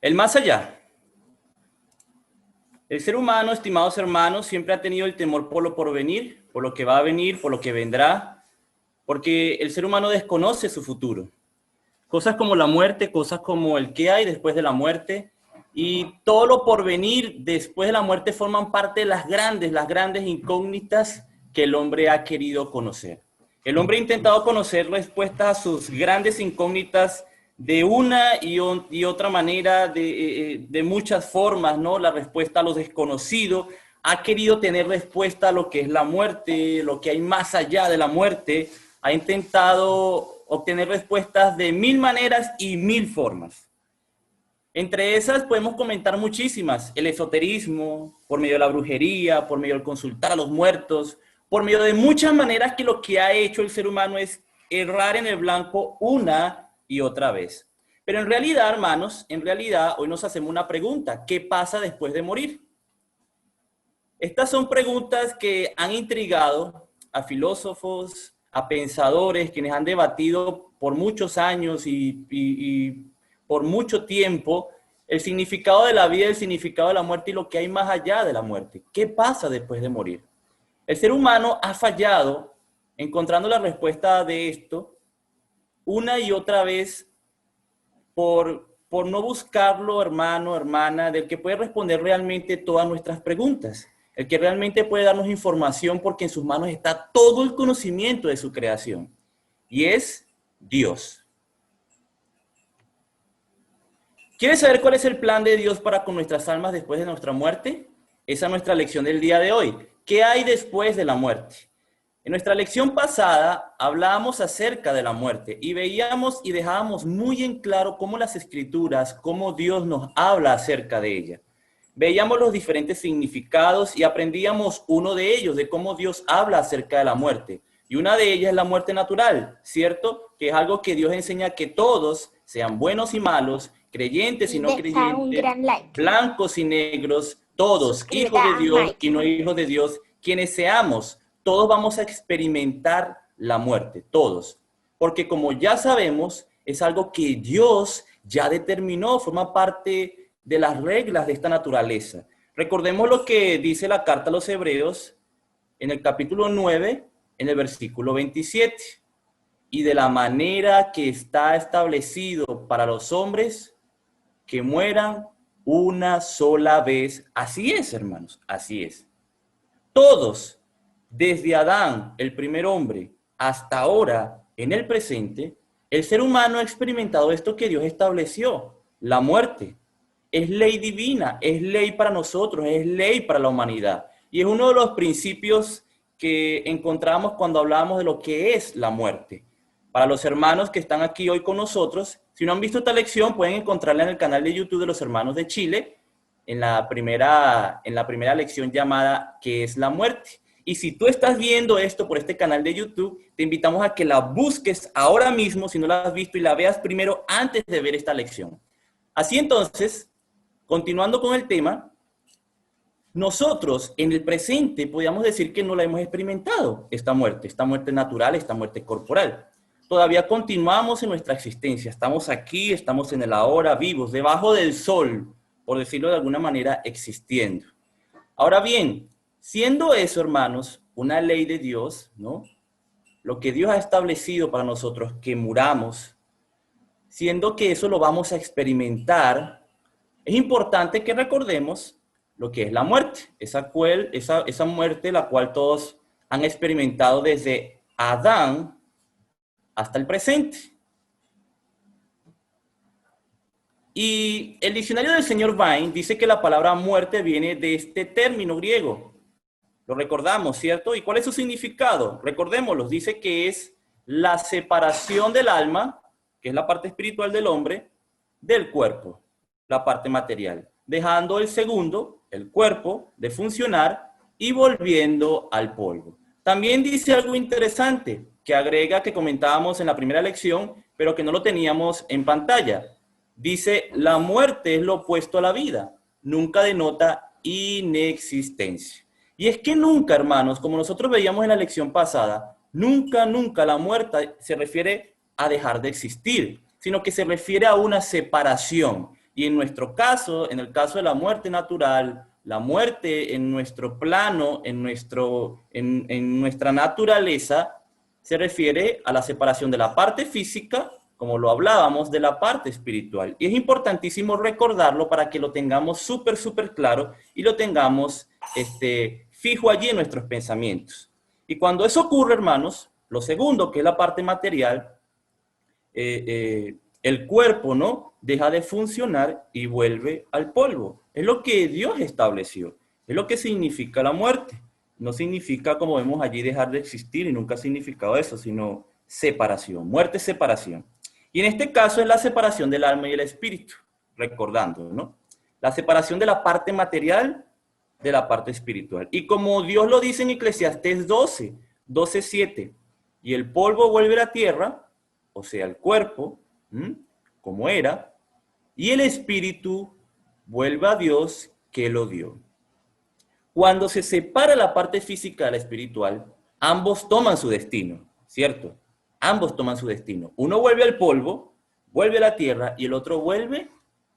El más allá. El ser humano, estimados hermanos, siempre ha tenido el temor por lo porvenir, por lo que va a venir, por lo que vendrá, porque el ser humano desconoce su futuro. Cosas como la muerte, cosas como el qué hay después de la muerte, y todo lo porvenir después de la muerte forman parte de las grandes incógnitas que el hombre ha querido conocer. El hombre ha intentado conocer respuestas a sus grandes incógnitas de una y otra manera, de muchas formas, ¿no? La respuesta a lo desconocido, ha querido tener respuesta a lo que es la muerte, lo que hay más allá de la muerte, ha intentado obtener respuestas de mil maneras y mil formas. Entre esas podemos comentar muchísimas: el esoterismo, por medio de la brujería, por medio del consultar a los muertos, por medio de muchas maneras que lo que ha hecho el ser humano es errar en el blanco una y otra vez. Pero en realidad, hermanos, hoy nos hacemos una pregunta: ¿qué pasa después de morir? Estas son preguntas que han intrigado a filósofos, a pensadores, quienes han debatido por muchos años y por mucho tiempo el significado de la vida, el significado de la muerte y lo que hay más allá de la muerte. ¿Qué pasa después de morir? El ser humano ha fallado encontrando la respuesta de esto una y otra vez por no buscarlo, hermano, hermana, del que puede responder realmente todas nuestras preguntas, el que realmente puede darnos información porque en sus manos está todo el conocimiento de su creación, y es Dios. ¿Quieres saber cuál es el plan de Dios para con nuestras almas después de nuestra muerte? Esa es nuestra lección del día de hoy. ¿Qué hay después de la muerte? En nuestra lección pasada hablábamos acerca de la muerte y veíamos y dejábamos muy en claro cómo las escrituras, cómo Dios nos habla acerca de ella. Veíamos los diferentes significados y aprendíamos uno de ellos, de cómo Dios habla acerca de la muerte. Y una de ellas es la muerte natural, ¿cierto? Que es algo que Dios enseña que todos, sean buenos y malos, creyentes y no creyentes, blancos y negros, todos, hijos de Dios y no hijos de Dios, quienes seamos, todos vamos a experimentar la muerte, todos. Porque como ya sabemos, es algo que Dios ya determinó, forma parte de las reglas de esta naturaleza. Recordemos lo que dice la carta a los Hebreos en el capítulo 9, en el versículo 27. Y de la manera que está establecido para los hombres que mueran una sola vez. Así es, hermanos, así es. Todos, desde Adán, el primer hombre, hasta ahora, en el presente, el ser humano ha experimentado esto que Dios estableció, la muerte. Es ley divina, es ley para nosotros, es ley para la humanidad. Y es uno de los principios que encontramos cuando hablamos de lo que es la muerte. Para los hermanos que están aquí hoy con nosotros, si no han visto esta lección, pueden encontrarla en el canal de YouTube de los Hermanos de Chile, en la primera lección llamada ¿Qué es la muerte? Y si tú estás viendo esto por este canal de YouTube, te invitamos a que la busques ahora mismo, si no la has visto, y la veas primero antes de ver esta lección. Así entonces, continuando con el tema, nosotros en el presente podríamos decir que no la hemos experimentado, esta muerte natural, esta muerte corporal. Todavía continuamos en nuestra existencia, estamos aquí, estamos en el ahora, vivos, debajo del sol, por decirlo de alguna manera, existiendo. Ahora bien, siendo eso, hermanos, una ley de Dios, ¿no? Lo que Dios ha establecido para nosotros, que muramos, siendo que eso lo vamos a experimentar, es importante que recordemos lo que es la muerte, esa muerte la cual todos han experimentado desde Adán hasta el presente. Y el diccionario del señor Vine dice que la palabra muerte viene de este término griego. Lo recordamos, ¿cierto? ¿Y cuál es su significado? Recordémoslo, dice que es la separación del alma, que es la parte espiritual del hombre, del cuerpo, la parte material, dejando el segundo, el cuerpo, de funcionar y volviendo al polvo. También dice algo interesante que agrega, que comentábamos en la primera lección, pero que no lo teníamos en pantalla. Dice, la muerte es lo opuesto a la vida, nunca denota inexistencia. Y es que nunca, hermanos, como nosotros veíamos en la lección pasada, nunca la muerte se refiere a dejar de existir, sino que se refiere a una separación. Y en nuestro caso, en el caso de la muerte natural, la muerte en nuestro plano, en nuestra naturaleza, se refiere a la separación de la parte física, como lo hablábamos, de la parte espiritual. Y es importantísimo recordarlo para que lo tengamos súper claro y lo tengamos fijo allí en nuestros pensamientos. Y cuando eso ocurre, hermanos, lo segundo, que es la parte material, el cuerpo, ¿no?, deja de funcionar y vuelve al polvo. Es lo que Dios estableció. Es lo que significa la muerte. No significa, como vemos allí, dejar de existir, y nunca ha significado eso, sino separación. Muerte es separación. Y en este caso es la separación del alma y el espíritu, recordando, ¿no? La separación de la parte material de la parte espiritual. Y como Dios lo dice en Eclesiastés 12:7, y el polvo vuelve a la tierra, o sea, el cuerpo, como era, y el espíritu vuelve a Dios que lo dio. Cuando se separa la parte física de la espiritual, ambos toman su destino, ¿cierto? Ambos toman su destino. Uno vuelve al polvo, vuelve a la tierra, y el otro vuelve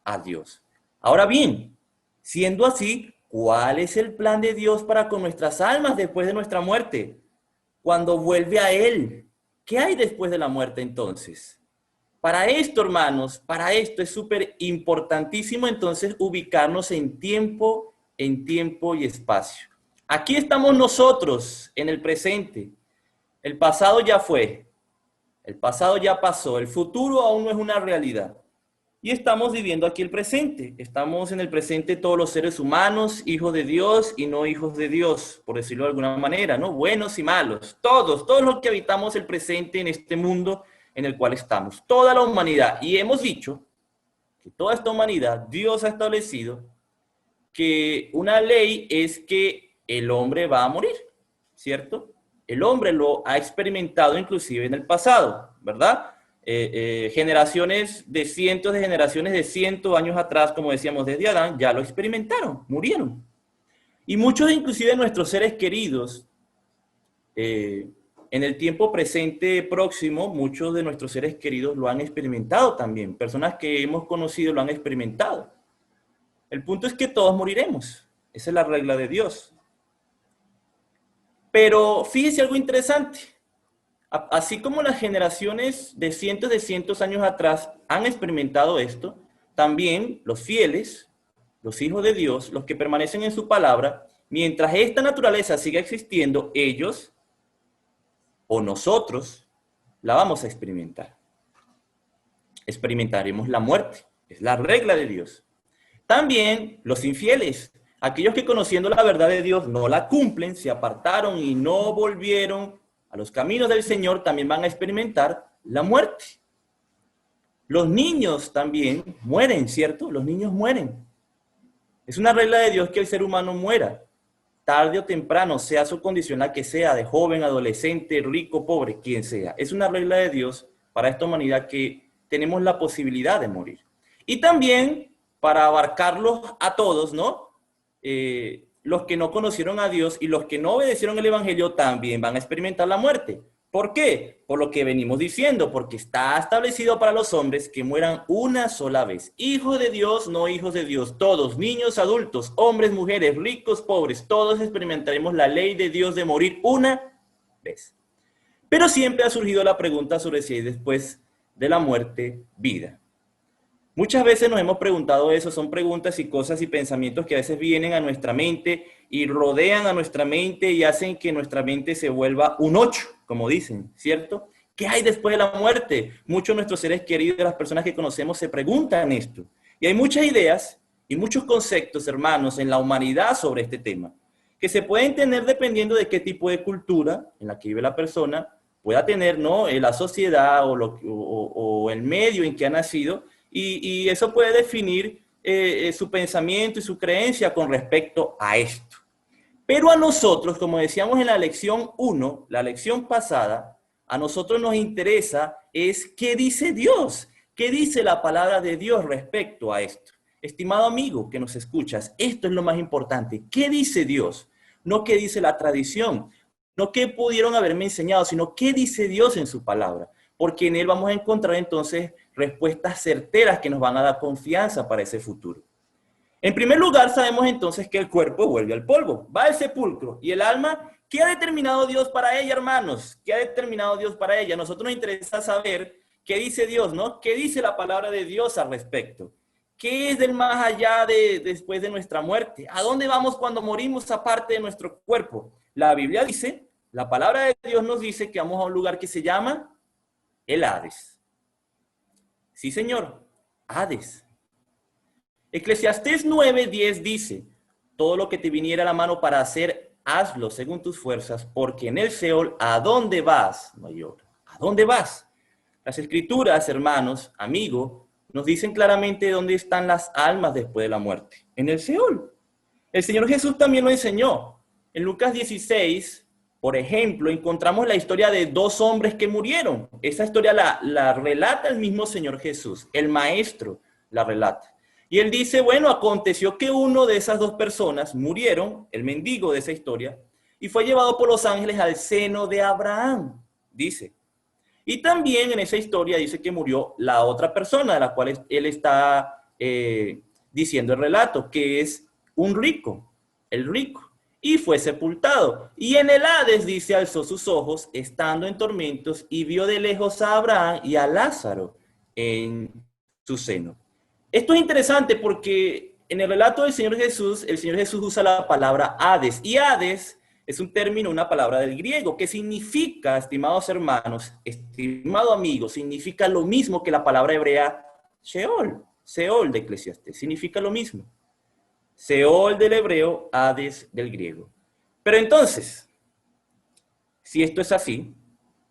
a Dios. Ahora bien, siendo así, ¿cuál es el plan de Dios para con nuestras almas después de nuestra muerte? Cuando vuelve a Él, ¿qué hay después de la muerte entonces? Para esto, hermanos, para esto es súper importantísimo entonces ubicarnos en tiempo y espacio. Aquí estamos nosotros en el presente. El pasado ya fue, el pasado ya pasó, el futuro aún no es una realidad. Y estamos viviendo aquí el presente. Estamos en el presente todos los seres humanos, hijos de Dios y no hijos de Dios, por decirlo de alguna manera, ¿no? Buenos y malos, todos los que habitamos el presente en este mundo en el cual estamos, toda la humanidad. Y hemos dicho que toda esta humanidad, Dios ha establecido que una ley es que el hombre va a morir, ¿cierto? El hombre lo ha experimentado inclusive en el pasado, ¿verdad? Generaciones de cientos de generaciones de cientos de años atrás, como decíamos desde Adán, ya lo experimentaron, murieron. Y muchos inclusive de nuestros seres queridos, en el tiempo presente próximo, muchos de nuestros seres queridos lo han experimentado también. Personas que hemos conocido lo han experimentado. El punto es que todos moriremos. Esa es la regla de Dios. Pero fíjese algo interesante. Así como las generaciones de cientos años atrás han experimentado esto, también los fieles, los hijos de Dios, los que permanecen en su palabra, mientras esta naturaleza siga existiendo, ellos o nosotros la vamos a experimentar. Experimentaremos la muerte. Es la regla de Dios. También los infieles, aquellos que conociendo la verdad de Dios no la cumplen, se apartaron y no volvieron a los caminos del Señor, también van a experimentar la muerte. Los niños también mueren, ¿cierto? Los niños mueren. Es una regla de Dios que el ser humano muera, tarde o temprano, sea su condición la que sea, de joven, adolescente, rico, pobre, quien sea. Es una regla de Dios para esta humanidad que tenemos la posibilidad de morir. Y también, para abarcarlos a todos, ¿no? Los que no conocieron a Dios y los que no obedecieron el Evangelio también van a experimentar la muerte. ¿Por qué? Por lo que venimos diciendo, porque está establecido para los hombres que mueran una sola vez. Hijos de Dios, no hijos de Dios, todos, niños, adultos, hombres, mujeres, ricos, pobres, todos experimentaremos la ley de Dios de morir una vez. Pero siempre ha surgido la pregunta sobre si hay después de la muerte vida. Muchas veces nos hemos preguntado eso, son preguntas y cosas y pensamientos que a veces vienen a nuestra mente y rodean a nuestra mente y hacen que nuestra mente se vuelva un 8, como dicen, ¿cierto? ¿Qué hay después de la muerte? Muchos de nuestros seres queridos, las personas que conocemos, se preguntan esto. Y hay muchas ideas y muchos conceptos, hermanos, en la humanidad sobre este tema, que se pueden tener dependiendo de qué tipo de cultura en la que vive la persona pueda tener, ¿no? La sociedad o el medio en que ha nacido. Y eso puede definir su pensamiento y su creencia con respecto a esto. Pero a nosotros, como decíamos en la lección 1, la lección pasada, a nosotros nos interesa es qué dice Dios, qué dice la palabra de Dios respecto a esto. Estimado amigo que nos escuchas, esto es lo más importante. ¿Qué dice Dios? No qué dice la tradición, no qué pudieron haberme enseñado, sino qué dice Dios en su palabra. Porque en él vamos a encontrar entonces respuestas certeras que nos van a dar confianza para ese futuro. En primer lugar, sabemos entonces que el cuerpo vuelve al polvo, va al sepulcro, y el alma, ¿qué ha determinado Dios para ella, hermanos? ¿Qué ha determinado Dios para ella? A nosotros nos interesa saber qué dice Dios, ¿no? ¿Qué dice la palabra de Dios al respecto? ¿Qué es del más allá después de nuestra muerte? ¿A dónde vamos cuando morimos aparte de nuestro cuerpo? La Biblia dice, la palabra de Dios nos dice que vamos a un lugar que se llama el Hades. Sí, señor, Hades. Eclesiastés 9:10 dice, todo lo que te viniera a la mano para hacer, hazlo según tus fuerzas, porque en el Seol, ¿a dónde vas? Mayor, ¿a dónde vas? Las Escrituras, hermanos, amigo, nos dicen claramente dónde están las almas después de la muerte. En el Seol. El Señor Jesús también lo enseñó. En Lucas 16, por ejemplo, encontramos la historia de dos hombres que murieron. Esa historia la relata el mismo Señor Jesús. El maestro la relata. Y él dice, bueno, aconteció que uno de esas dos personas murieron, el mendigo de esa historia, y fue llevado por los ángeles al seno de Abraham, dice. Y también en esa historia dice que murió la otra persona de la cual él está diciendo el relato, que es un rico, el rico, y fue sepultado. Y en el Hades, dice, alzó sus ojos, estando en tormentos, y vio de lejos a Abraham y a Lázaro en su seno. Esto es interesante porque en el relato del Señor Jesús, el Señor Jesús usa la palabra Hades. Y Hades es un término, una palabra del griego, que significa, estimados hermanos, estimado amigo, significa lo mismo que la palabra hebrea Sheol, Seol de Eclesiastés, significa lo mismo. Seol del hebreo, Hades del griego. Pero entonces, si esto es así,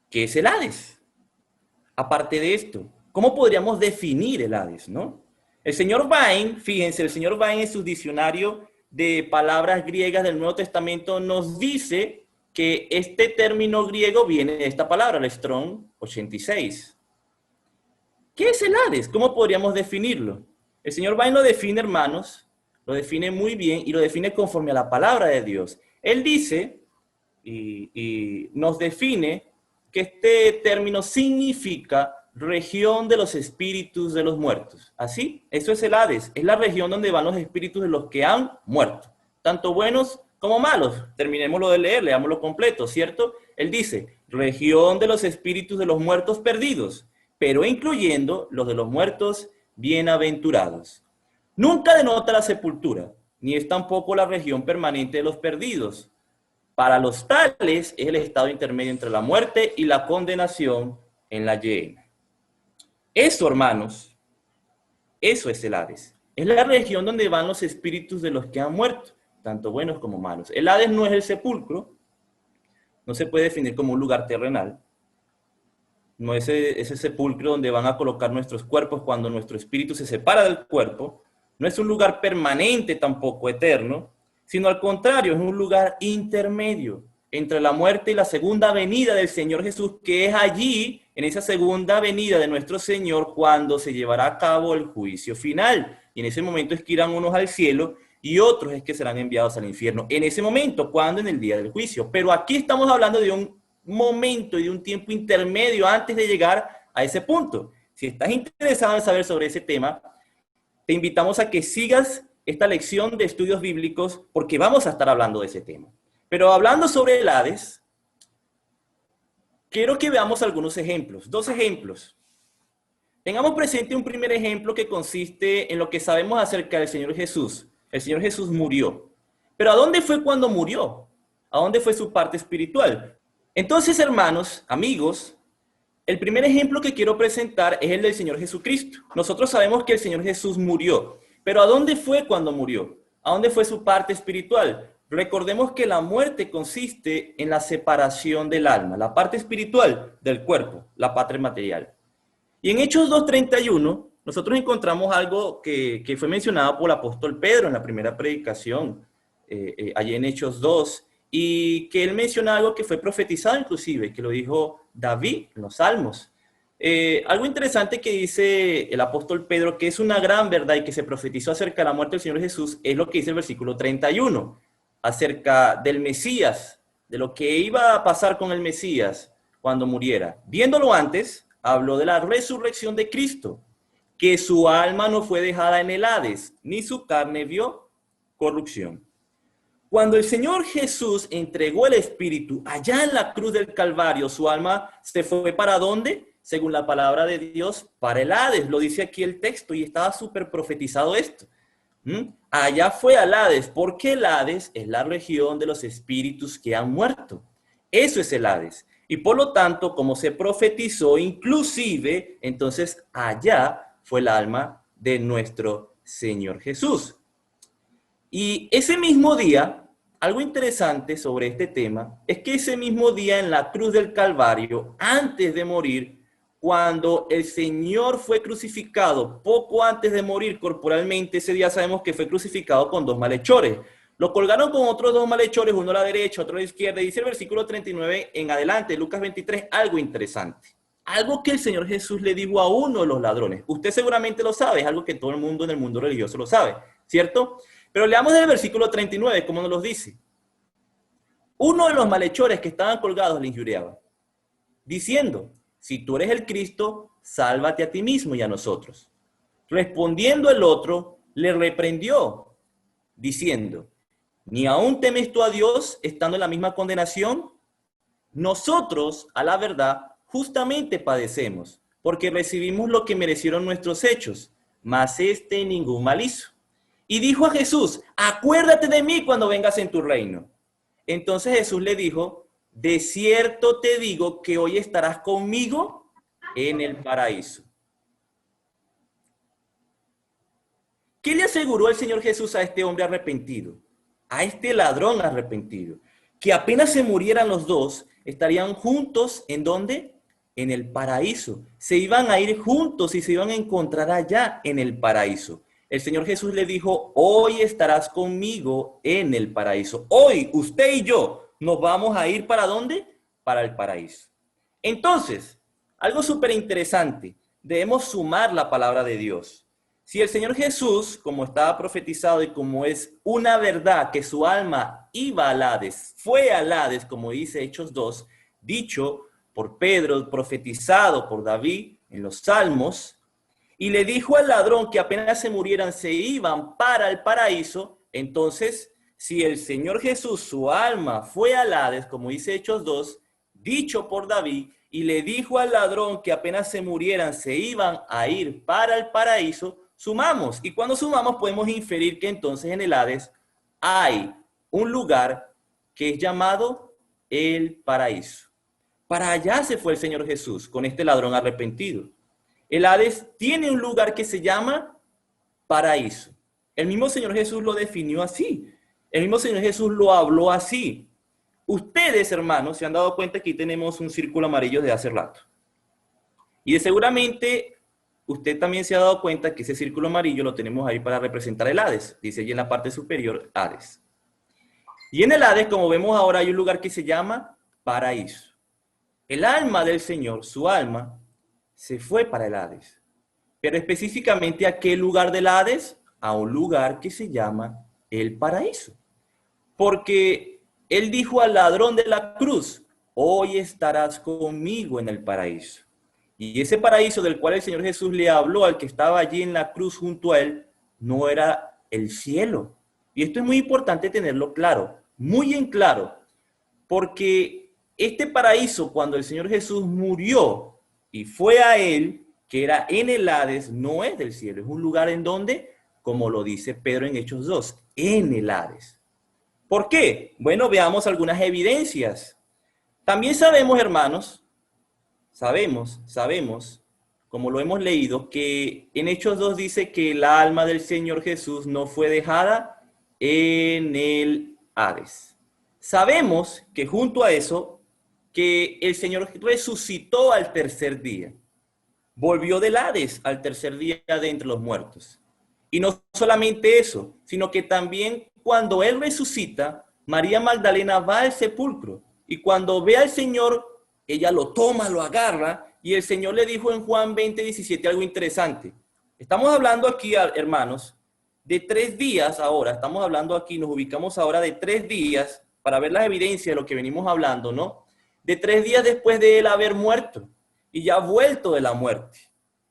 ¿qué es el Hades? Aparte de esto, ¿cómo podríamos definir el Hades, no? El señor Vine, fíjense, el señor Vine en su diccionario de palabras griegas del Nuevo Testamento nos dice que este término griego viene de esta palabra, el Strong 86. ¿Qué es el Hades? ¿Cómo podríamos definirlo? El señor Vine lo define, hermanos, lo define muy bien y lo define conforme a la palabra de Dios. Él dice y nos define que este término significa región de los espíritus de los muertos. ¿Así? Eso es el Hades. Es la región donde van los espíritus de los que han muerto. Tanto buenos como malos. Terminémoslo de leer, leámoslo completo, ¿cierto? Él dice, región de los espíritus de los muertos perdidos, pero incluyendo los de los muertos bienaventurados. Nunca denota la sepultura, ni es tampoco la región permanente de los perdidos. Para los tales es el estado intermedio entre la muerte y la condenación en la Gehenna. Eso, hermanos, eso es el Hades. Es la región donde van los espíritus de los que han muerto, tanto buenos como malos. El Hades no es el sepulcro, no se puede definir como un lugar terrenal. No es ese sepulcro donde van a colocar nuestros cuerpos cuando nuestro espíritu se separa del cuerpo. No es un lugar permanente tampoco, eterno, sino al contrario, es un lugar intermedio entre la muerte y la segunda venida del Señor Jesús, que es allí, en esa segunda venida de nuestro Señor, cuando se llevará a cabo el juicio final. Y en ese momento es que irán unos al cielo y otros es que serán enviados al infierno. En ese momento, cuando en el día del juicio. Pero aquí estamos hablando de un momento y de un tiempo intermedio antes de llegar a ese punto. Si estás interesado en saber sobre ese tema, te invitamos a que sigas esta lección de estudios bíblicos porque vamos a estar hablando de ese tema. Pero hablando sobre el Hades, quiero que veamos algunos ejemplos, dos ejemplos. Tengamos presente un primer ejemplo que consiste en lo que sabemos acerca del Señor Jesús. El Señor Jesús murió. Pero ¿a dónde fue cuando murió? ¿A dónde fue su parte espiritual? Entonces, hermanos, amigos, el primer ejemplo que quiero presentar es el del Señor Jesucristo. Nosotros sabemos que el Señor Jesús murió. Pero ¿a dónde fue cuando murió? ¿A dónde fue su parte espiritual? Recordemos que la muerte consiste en la separación del alma, la parte espiritual del cuerpo, la parte material. Y en Hechos 2:31, nosotros encontramos algo que fue mencionado por el apóstol Pedro en la primera predicación, allí en Hechos 2, y que él menciona algo que fue profetizado inclusive, que lo dijo David en los Salmos. Algo interesante que dice el apóstol Pedro, que es una gran verdad y que se profetizó acerca de la muerte del Señor Jesús, es lo que dice el versículo 31, acerca del Mesías, de lo que iba a pasar con el Mesías cuando muriera. Viéndolo antes, habló de la resurrección de Cristo, que su alma no fue dejada en el Hades, ni su carne vio corrupción. Cuando el Señor Jesús entregó el Espíritu allá en la cruz del Calvario, su alma se fue ¿para dónde? Según la palabra de Dios, para el Hades. Lo dice aquí el texto y estaba súper profetizado esto. Allá fue al Hades, porque el Hades es la región de los espíritus que han muerto. Eso es el Hades. Y por lo tanto, como se profetizó, inclusive, entonces allá fue el alma de nuestro Señor Jesús. Y ese mismo día, algo interesante sobre este tema, es que ese mismo día en la cruz del Calvario, antes de morir, cuando el Señor fue crucificado, poco antes de morir corporalmente, ese día sabemos que fue crucificado con dos malhechores. Lo colgaron con otros dos malhechores, uno a la derecha, otro a la izquierda. Dice el versículo 39 en adelante, Lucas 23, algo interesante. Algo que el Señor Jesús le dijo a uno de los ladrones. Usted seguramente lo sabe, es algo que todo el mundo en el mundo religioso lo sabe, ¿cierto? Pero leamos del versículo 39, como nos lo dice. Uno de los malhechores que estaban colgados le injuriaba, diciendo: si tú eres el Cristo, sálvate a ti mismo y a nosotros. Respondiendo el otro, le reprendió, diciendo: ¿ni aún temes tú a Dios estando en la misma condenación? Nosotros, a la verdad, justamente padecemos, porque recibimos lo que merecieron nuestros hechos, mas este ningún mal hizo. Y dijo a Jesús: acuérdate de mí cuando vengas en tu reino. Entonces Jesús le dijo: de cierto te digo que hoy estarás conmigo en el paraíso. ¿Qué le aseguró el Señor Jesús a este hombre arrepentido? A este ladrón arrepentido. Que apenas se murieran los dos, estarían juntos, ¿en dónde? En el paraíso. Se iban a ir juntos y se iban a encontrar allá en el paraíso. El Señor Jesús le dijo: hoy estarás conmigo en el paraíso. Hoy, usted y yo, nos vamos a ir ¿para dónde? Para el paraíso. Entonces, algo súper interesante, debemos sumar la palabra de Dios. Si el Señor Jesús, como estaba profetizado y como es una verdad que su alma iba al Hades, fue al Hades, como dice Hechos 2, dicho por Pedro, profetizado por David en los Salmos, y le dijo al ladrón que apenas se murieran se iban para el paraíso, entonces, si el Señor Jesús, su alma, fue al Hades, como dice Hechos 2, dicho por David, y le dijo al ladrón que apenas se murieran se iban a ir para el paraíso, sumamos. Y cuando sumamos podemos inferir que entonces en el Hades hay un lugar que es llamado el paraíso. Para allá se fue el Señor Jesús con este ladrón arrepentido. El Hades tiene un lugar que se llama paraíso. El mismo Señor Jesús lo definió así. El mismo Señor Jesús lo habló así. Ustedes, hermanos, se han dado cuenta que aquí tenemos un círculo amarillo de hace rato. Y seguramente usted también se ha dado cuenta que ese círculo amarillo lo tenemos ahí para representar el Hades. Dice allí en la parte superior, Hades. Y en el Hades, como vemos ahora, hay un lugar que se llama paraíso. El alma del Señor, su alma, se fue para el Hades. Pero específicamente, ¿a qué lugar del Hades? A un lugar que se llama el paraíso. Porque él dijo al ladrón de la cruz: hoy estarás conmigo en el paraíso. Y ese paraíso del cual el Señor Jesús le habló al que estaba allí en la cruz junto a él, no era el cielo. Y esto es muy importante tenerlo claro, muy en claro, porque este paraíso, cuando el Señor Jesús murió y fue a él, que era en el Hades, no es del cielo, es un lugar en donde, como lo dice Pedro en Hechos 2, en el Hades. ¿Por qué? Bueno, veamos algunas evidencias. También sabemos, hermanos, sabemos, como lo hemos leído, que en Hechos 2 dice que el alma del Señor Jesús no fue dejada en el Hades. Sabemos que junto a eso, que el Señor resucitó al tercer día. Volvió del Hades al tercer día de entre los muertos. Y no solamente eso, sino que también cuando Él resucita, María Magdalena va al sepulcro. Y cuando ve al Señor, ella lo toma, lo agarra. Y el Señor le dijo en Juan 20:17 algo interesante. Estamos hablando aquí, hermanos, de 3 días ahora. Estamos hablando aquí, nos ubicamos ahora de 3 días para ver las evidencias de lo que venimos hablando, ¿no? De 3 días después de Él haber muerto. y ya vuelto de la muerte.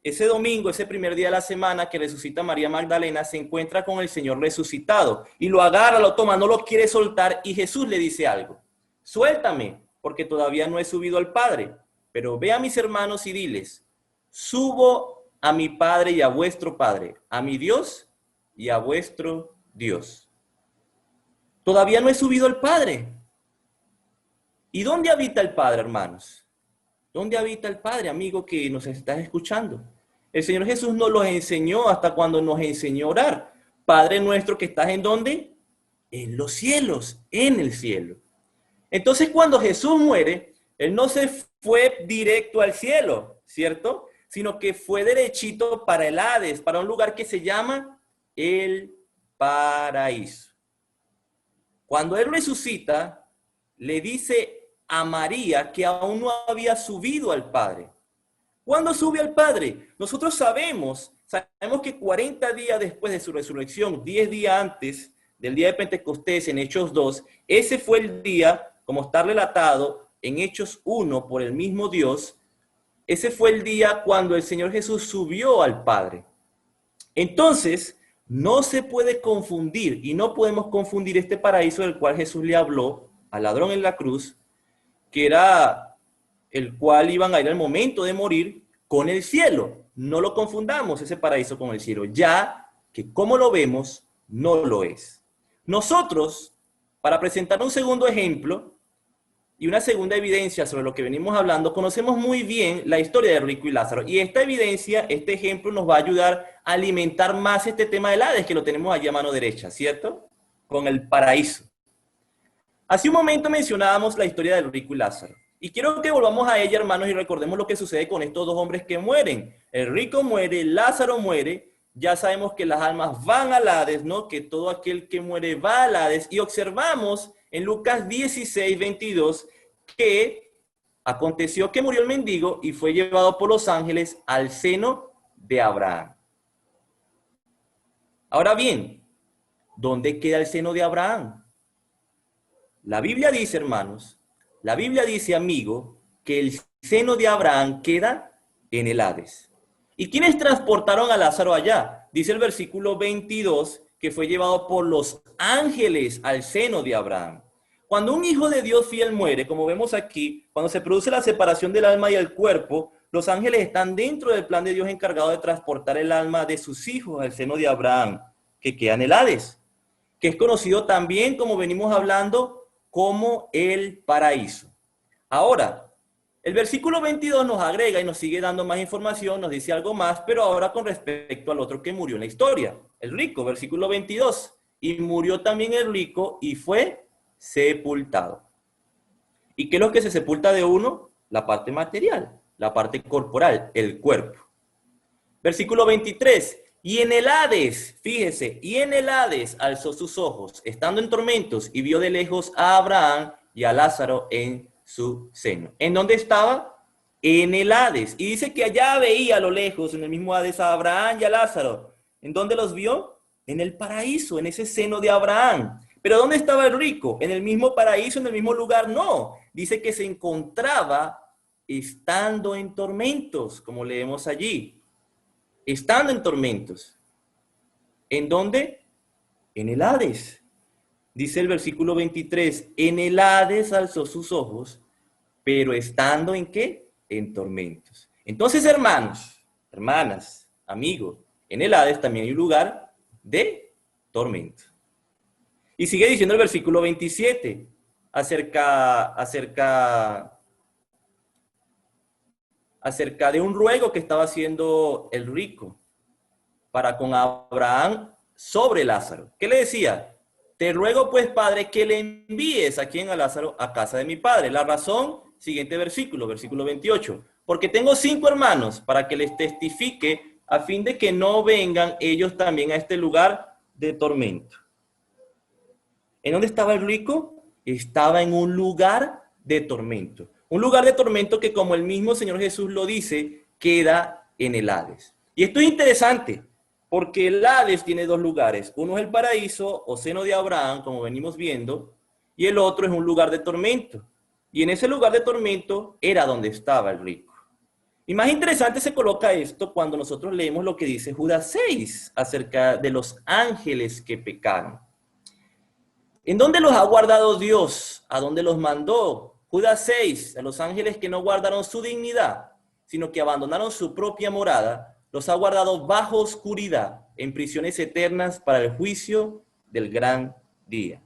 Ese domingo, ese primer día de la semana que resucita María Magdalena, se encuentra con el Señor resucitado y lo agarra, lo toma, no lo quiere soltar y Jesús le dice algo. Suéltame, porque todavía no he subido al Padre, pero ve a mis hermanos y diles, subo a mi Padre y a vuestro Padre, a mi Dios y a vuestro Dios. Todavía no he subido al Padre. ¿Y dónde habita el Padre, hermanos? ¿Dónde habita el Padre, amigo que nos estás escuchando? El Señor Jesús nos los enseñó hasta cuando nos enseñó a orar. Padre nuestro que estás ¿en dónde? En los cielos, en el cielo. Entonces cuando Jesús muere, Él no se fue directo al cielo, ¿cierto? Sino que fue derechito para el Hades, para un lugar que se llama el paraíso. Cuando Él resucita, le dice a María que aún no había subido al Padre. ¿Cuándo sube al Padre? Nosotros sabemos que 40 días después de su resurrección, 10 días antes del día de Pentecostés en Hechos 2, ese fue el día, como está relatado en Hechos 1 por el mismo Dios, ese fue el día cuando el Señor Jesús subió al Padre. Entonces, no se puede confundir y no podemos confundir este paraíso del cual Jesús le habló al ladrón en la cruz, que era el cual iban a ir al momento de morir, con el cielo. No lo confundamos ese paraíso con el cielo, ya que como lo vemos, no lo es. Nosotros, para presentar un segundo ejemplo y una segunda evidencia sobre lo que venimos hablando, conocemos muy bien la historia de Rico y Lázaro. Y esta evidencia, este ejemplo nos va a ayudar a alimentar más este tema del Hades, que lo tenemos allí a mano derecha, ¿cierto? Con el paraíso. Hace un momento mencionábamos la historia del Rico y Lázaro. Y quiero que volvamos a ella, hermanos, y recordemos lo que sucede con estos dos hombres que mueren. El rico muere, Lázaro muere. Ya sabemos que las almas van al Hades, ¿no? Que todo aquel que muere va al Hades. Y observamos en Lucas 16, 22, que aconteció que murió el mendigo y fue llevado por los ángeles al seno de Abraham. Ahora bien, ¿dónde queda el seno de Abraham? La Biblia dice, hermanos, la Biblia dice, amigo, que el seno de Abraham queda en el Hades. ¿Y quiénes transportaron a Lázaro allá? Dice el versículo 22 que fue llevado por los ángeles al seno de Abraham. Cuando un hijo de Dios fiel muere, como vemos aquí, cuando se produce la separación del alma y el cuerpo, los ángeles están dentro del plan de Dios encargado de transportar el alma de sus hijos al seno de Abraham, que queda en el Hades, que es conocido también, como venimos hablando, como el paraíso. Ahora, el versículo 22 nos agrega y nos sigue dando más información, nos dice algo más, pero ahora con respecto al otro que murió en la historia, el rico, versículo 22. Y murió también el rico y fue sepultado. ¿Y qué es lo que se sepulta de uno? La parte material, la parte corporal, el cuerpo. Versículo 23. Y en el Hades, fíjese, y en el Hades alzó sus ojos, estando en tormentos, y vio de lejos a Abraham y a Lázaro en su seno. ¿En dónde estaba? En el Hades. Y dice que allá veía a lo lejos, en el mismo Hades, a Abraham y a Lázaro. ¿En dónde los vio? En el paraíso, en ese seno de Abraham. ¿Pero dónde estaba el rico? ¿En el mismo paraíso, en el mismo lugar? No. Dice que se encontraba estando en tormentos, como leemos allí. Estando en tormentos. ¿En dónde? En el Hades. Dice el versículo 23, en el Hades alzó sus ojos, pero estando ¿en qué? En tormentos. Entonces, hermanos, hermanas, amigos, en el Hades también hay un lugar de tormento. Y sigue diciendo el versículo 27, acerca de un ruego que estaba haciendo el rico para con Abraham sobre Lázaro. ¿Qué le decía? Te ruego pues, Padre, que le envíes a quien a Lázaro a casa de mi padre. La razón, siguiente versículo 28. Porque tengo 5 hermanos para que les testifique a fin de que no vengan ellos también a este lugar de tormento. ¿En dónde estaba el rico? Estaba en un lugar de tormento. Un lugar de tormento que, como el mismo Señor Jesús lo dice, queda en el Hades. Y esto es interesante, porque el Hades tiene 2 lugares. Uno es el paraíso o seno de Abraham, como venimos viendo, y el otro es un lugar de tormento. Y en ese lugar de tormento era donde estaba el rico. Y más interesante se coloca esto cuando nosotros leemos lo que dice Judas 6 acerca de los ángeles que pecaron. ¿En dónde los ha guardado Dios? ¿A dónde los mandó? Judas 6, a los ángeles que no guardaron su dignidad, sino que abandonaron su propia morada, los ha guardado bajo oscuridad, en prisiones eternas para el juicio del gran día.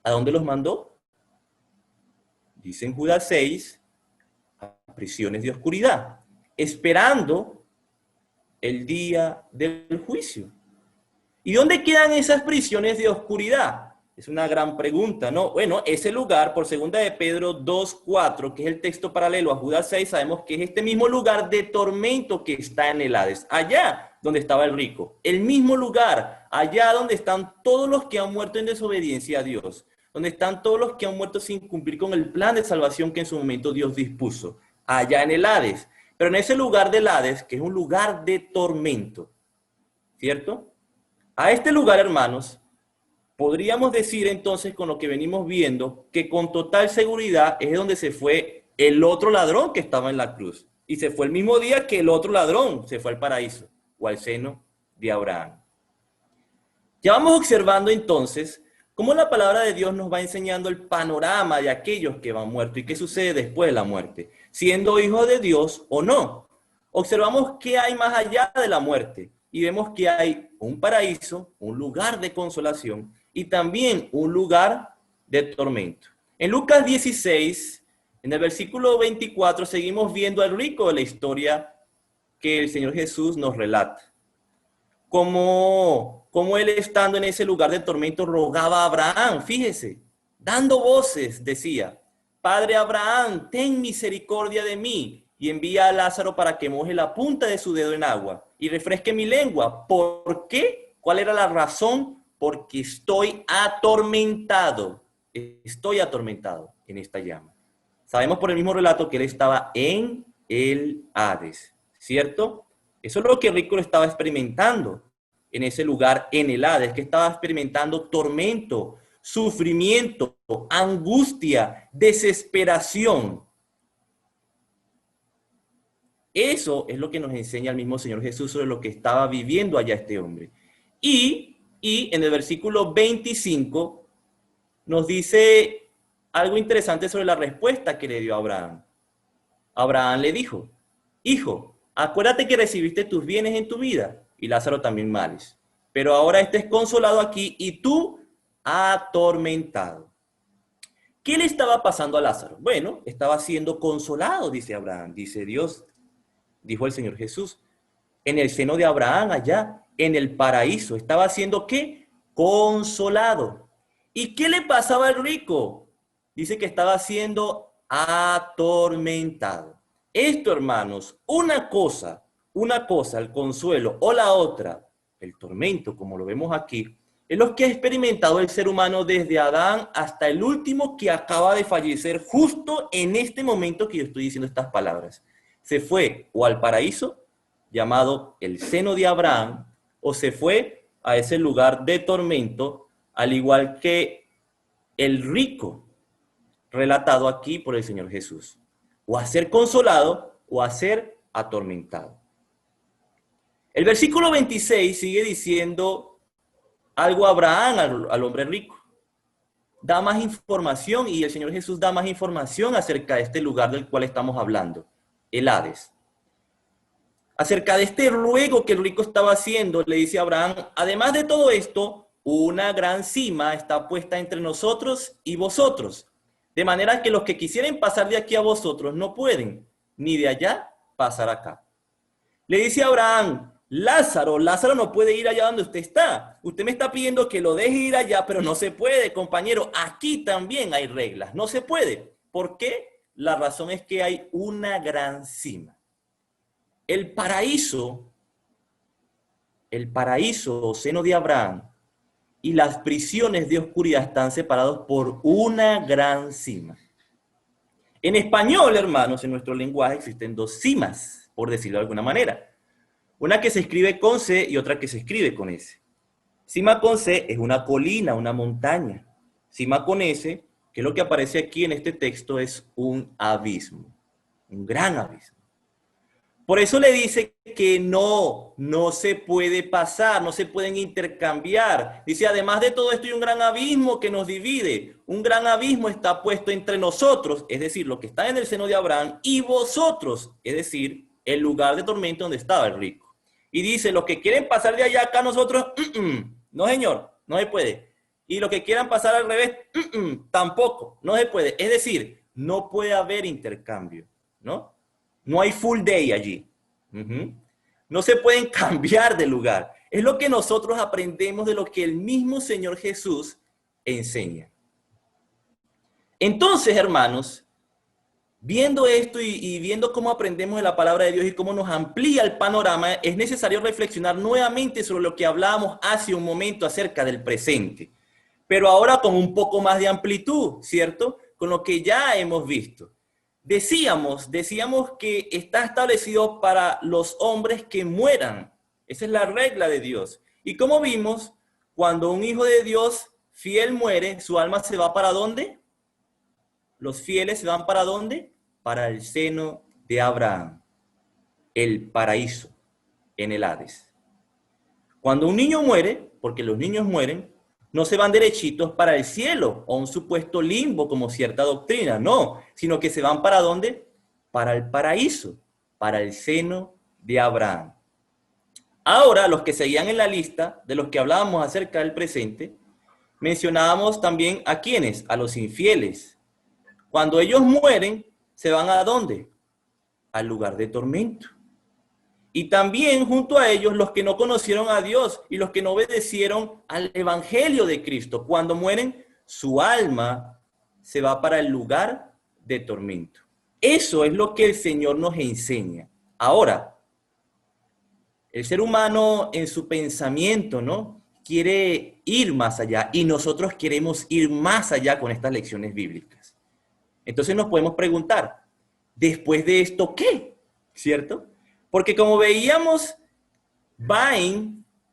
¿A dónde los mandó? Dice en Judas 6, a prisiones de oscuridad, esperando el día del juicio. ¿Y dónde quedan esas prisiones de oscuridad? Es una gran pregunta, ¿no? Bueno, ese lugar, por segunda de Pedro 2:4, que es el texto paralelo a Judas 6, sabemos que es este mismo lugar de tormento que está en el Hades, allá donde estaba el rico, el mismo lugar, allá donde están todos los que han muerto en desobediencia a Dios, donde están todos los que han muerto sin cumplir con el plan de salvación que en su momento Dios dispuso, allá en el Hades. Pero en ese lugar del Hades, que es un lugar de tormento, ¿cierto? A este lugar, hermanos, podríamos decir entonces con lo que venimos viendo que con total seguridad es donde se fue el otro ladrón que estaba en la cruz. Y se fue el mismo día que el otro ladrón se fue al paraíso o al seno de Abraham. Ya vamos observando entonces cómo la palabra de Dios nos va enseñando el panorama de aquellos que van muertos y qué sucede después de la muerte, siendo hijos de Dios o no. Observamos qué hay más allá de la muerte y vemos que hay un paraíso, un lugar de consolación y también un lugar de tormento. En Lucas 16, en el versículo 24, seguimos viendo al rico de la historia que el Señor Jesús nos relata. Como él estando en ese lugar de tormento rogaba a Abraham, fíjese, dando voces, decía, Padre Abraham, ten misericordia de mí y envía a Lázaro para que moje la punta de su dedo en agua y refresque mi lengua. ¿Por qué? ¿Cuál era la razón? Porque estoy atormentado en esta llama. Sabemos por el mismo relato que él estaba en el Hades, ¿cierto? Eso es lo que Rico estaba experimentando en ese lugar, en el Hades, que estaba experimentando tormento, sufrimiento, angustia, desesperación. Eso es lo que nos enseña el mismo Señor Jesús sobre lo que estaba viviendo allá este hombre. Y en el versículo 25 nos dice algo interesante sobre la respuesta que le dio a Abraham. Abraham le dijo, hijo, acuérdate que recibiste tus bienes en tu vida y Lázaro también males. Pero ahora estés consolado aquí y tú atormentado. ¿Qué le estaba pasando a Lázaro? Bueno, estaba siendo consolado, dice Abraham, dice Dios, dijo el Señor Jesús. En el seno de Abraham, allá, en el paraíso, estaba siendo ¿qué? Consolado. ¿Y qué le pasaba al rico? Dice que estaba siendo atormentado. Esto, hermanos, una cosa, el consuelo, o la otra, el tormento, como lo vemos aquí, es lo que ha experimentado el ser humano desde Adán hasta el último que acaba de fallecer justo en este momento que yo estoy diciendo estas palabras. Se fue o al paraíso, llamado el seno de Abraham, o se fue a ese lugar de tormento, al igual que el rico relatado aquí por el Señor Jesús, o a ser consolado o a ser atormentado. El versículo 26 sigue diciendo algo a Abraham, al hombre rico. Da más información y el Señor Jesús da más información acerca de este lugar del cual estamos hablando, el Hades. Acerca de este ruego que el rico estaba haciendo, le dice a Abraham, además de todo esto, una gran cima está puesta entre nosotros y vosotros, de manera que los que quisieren pasar de aquí a vosotros no pueden, ni de allá pasar acá. Le dice a Abraham, Lázaro no puede ir allá donde usted está. Usted me está pidiendo que lo deje ir allá, pero no se puede, compañero. Aquí también hay reglas, no se puede. ¿Por qué? La razón es que hay una gran cima. El paraíso o seno de Abraham, y las prisiones de oscuridad están separados por una gran cima. En español, hermanos, en nuestro lenguaje existen dos cimas, por decirlo de alguna manera. Una que se escribe con C y otra que se escribe con S. Cima con C es una colina, una montaña. Cima con S, que es lo que aparece aquí en este texto, es un abismo. Un gran abismo. Por eso le dice que no se puede pasar, no se pueden intercambiar. Dice, además de todo esto hay un gran abismo que nos divide. Un gran abismo está puesto entre nosotros, es decir, los que están en el seno de Abraham, y vosotros, es decir, el lugar de tormento donde estaba el rico. Y dice, los que quieren pasar de allá acá nosotros, no señor, no se puede. Y los que quieran pasar al revés, tampoco, no se puede. Es decir, no puede haber intercambio, ¿no? No hay full day allí. No se pueden cambiar de lugar. Es lo que nosotros aprendemos de lo que el mismo Señor Jesús enseña. Entonces, hermanos, viendo esto y viendo cómo aprendemos de la palabra de Dios y cómo nos amplía el panorama, es necesario reflexionar nuevamente sobre lo que hablábamos hace un momento acerca del presente. Pero ahora con un poco más de amplitud, ¿cierto? Con lo que ya hemos visto. Decíamos que está establecido para los hombres que mueran. Esa es la regla de Dios. Y como vimos, cuando un hijo de Dios fiel muere, su alma se va ¿para dónde? Los fieles se van ¿para dónde? Para el seno de Abraham, el paraíso en el Hades. Cuando un niño muere, porque los niños mueren, no se van derechitos para el cielo o un supuesto limbo como cierta doctrina, no, sino que se van ¿para dónde? Para el paraíso, para el seno de Abraham. Ahora, los que seguían en la lista de los que hablábamos acerca del presente, mencionábamos también a quiénes, a los infieles. Cuando ellos mueren, ¿se van a dónde? Al lugar de tormento. Y también junto a ellos los que no conocieron a Dios y los que no obedecieron al evangelio de Cristo. Cuando mueren, su alma se va para el lugar de tormento. Eso es lo que el Señor nos enseña. Ahora, el ser humano en su pensamiento, ¿no? Quiere ir más allá y nosotros queremos ir más allá con estas lecciones bíblicas. Entonces nos podemos preguntar, ¿después de esto qué? ¿Cierto? Porque como veíamos,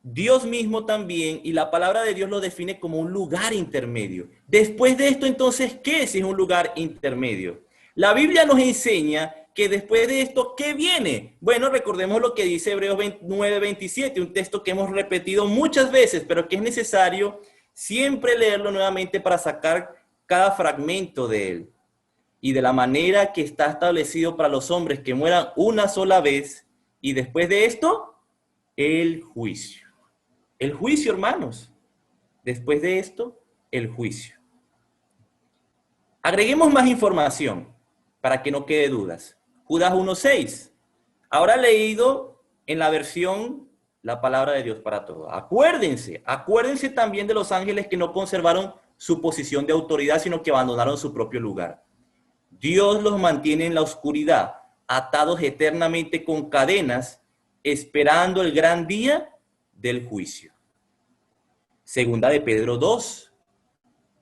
Dios mismo también, y la palabra de Dios lo define como un lugar intermedio. Después de esto, entonces, ¿qué si es un lugar intermedio? La Biblia nos enseña que después de esto, ¿qué viene? Bueno, recordemos lo que dice Hebreos 9:27, un texto que hemos repetido muchas veces, pero que es necesario siempre leerlo nuevamente para sacar cada fragmento de él. Y de la manera que está establecido para los hombres que mueran una sola vez, y después de esto, el juicio. El juicio, hermanos. Después de esto, el juicio. Agreguemos más información para que no quede dudas. Judas 1:6. Ahora leído en la versión La Palabra de Dios para Todos. Acuérdense también de los ángeles que no conservaron su posición de autoridad, sino que abandonaron su propio lugar. Dios los mantiene en la oscuridad, atados eternamente con cadenas, esperando el gran día del juicio. Segunda de Pedro 2.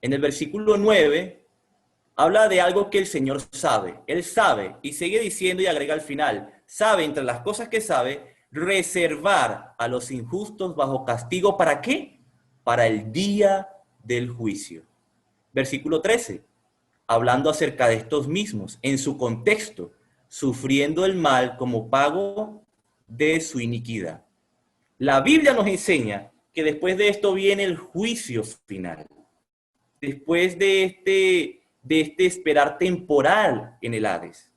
En el versículo 9, habla de algo que el Señor sabe. Él sabe, y sigue diciendo y agrega al final, sabe, entre las cosas que sabe, reservar a los injustos bajo castigo. ¿Para qué? Para el día del juicio. Versículo 13. Hablando acerca de estos mismos, en su contexto, sufriendo el mal como pago de su iniquidad. La Biblia nos enseña que después de esto viene el juicio final. Después de este esperar temporal en el Hades.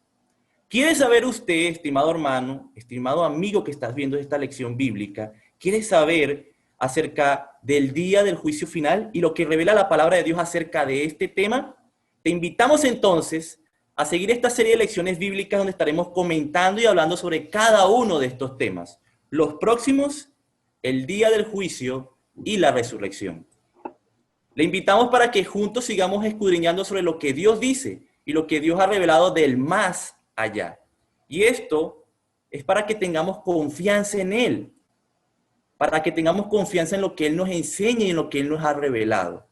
¿Quiere saber usted, estimado hermano, estimado amigo que estás viendo esta lección bíblica, quiere saber acerca del día del juicio final y lo que revela la palabra de Dios acerca de este tema? Te invitamos entonces a seguir esta serie de lecciones bíblicas donde estaremos comentando y hablando sobre cada uno de estos temas. Los próximos, el día del juicio y la resurrección. Le invitamos para que juntos sigamos escudriñando sobre lo que Dios dice y lo que Dios ha revelado del más allá. Y esto es para que tengamos confianza en Él, para que tengamos confianza en lo que Él nos enseña y en lo que Él nos ha revelado.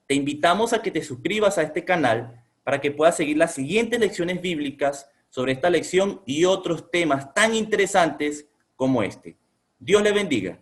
Te invitamos a que te suscribas a este canal para que puedas seguir las siguientes lecciones bíblicas sobre esta lección y otros temas tan interesantes como este. Dios le bendiga.